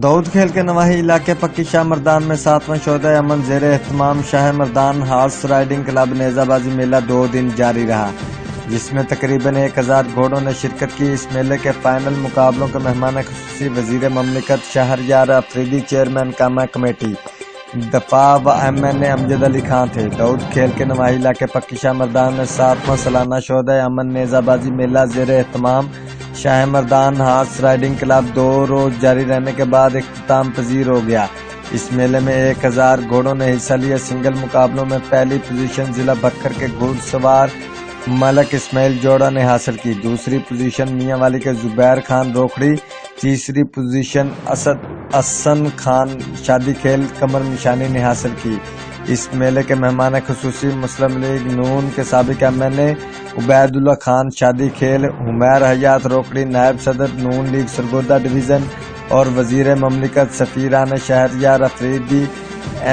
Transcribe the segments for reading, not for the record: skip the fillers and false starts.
داؤد کھیل کے نواحی علاقے پکی شاہ مردان میں 7واں شہدائے امن زیر اہتمام شاہ مردان ہارس رائڈنگ کلب نیزہ بازی میلہ 2 دن جاری رہا، جس میں تقریباً 1000 گھوڑوں نے شرکت کی۔ اس میلے کے فائنل مقابلوں کے مہمان خصوصی وزیر مملکت شہریار آفریدی، چیئرمین کامہ کمیٹی دفاع و MNA امجد علی خان تھے۔ داؤد کھیل کے نواحی علاقے پکی شاہ مردان میں 7واں سالانہ شہدائے امن نیزہ بازی میلہ زیر اہتمام شاہ مردان ہارس رائڈنگ کلب 2 روز جاری رہنے کے بعد اختتام پذیر ہو گیا۔ اس میلے میں 1000 گھوڑوں نے حصہ لیا۔ سنگل مقابلوں میں پہلی پوزیشن ضلع بکر کے گھوڑ سوار ملک اسماعیل جوڑا نے حاصل کی، دوسری پوزیشن میاں والی کے زبیر خان روکھڑی، تیسری پوزیشن اسد حسن خان شادی کھیل کمر نشانی نے حاصل کی۔ اس میلے کے مہمان خصوصی مسلم لیگ نون کے سابق MNA عبید اللہ خان شادی کھیل، حمیر حیات روکڑی نائب صدر نون لیگ سرگودا ڈویژن اور وزیر مملکت سفیران شہریار آفریدی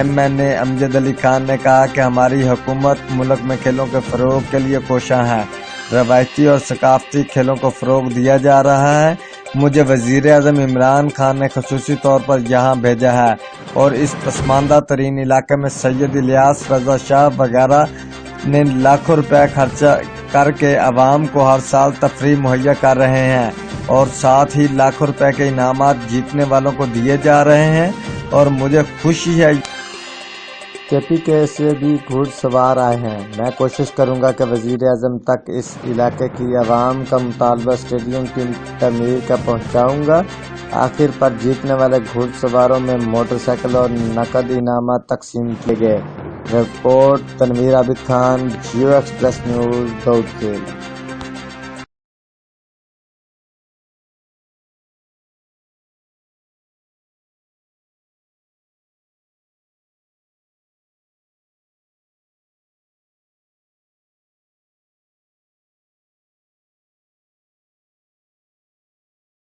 MNA امجد علی خان نے کہا کہ ہماری حکومت ملک میں کھیلوں کے فروغ کے لیے کوشاں ہے، روایتی اور ثقافتی کھیلوں کو فروغ دیا جا رہا ہے۔ مجھے وزیر اعظم عمران خان نے خصوصی طور پر یہاں بھیجا ہے اور اس پسماندہ ترین علاقے میں سید الیاس رضا شاہ وغیرہ نے لاکھوں روپے خرچہ کر کے عوام کو ہر سال تفریح مہیا کر رہے ہیں اور ساتھ ہی لاکھوں روپے کے انعامات جیتنے والوں کو دیے جا رہے ہیں، اور مجھے خوشی ہے KPK سے بھی گھوڑ سوار آئے ہیں۔ میں کوشش کروں گا کہ وزیر اعظم تک اس علاقے کی عوام کا مطالبہ اسٹیڈیم کی تعمیر کا پہنچاؤں گا۔ آخر پر جیتنے والے گھوڑ سواروں میں موٹر سائیکل اور نقد انعامات تقسیم کیے گئے۔ Report Tanveer Abid Khan, Jio express news, داؤد کھیل۔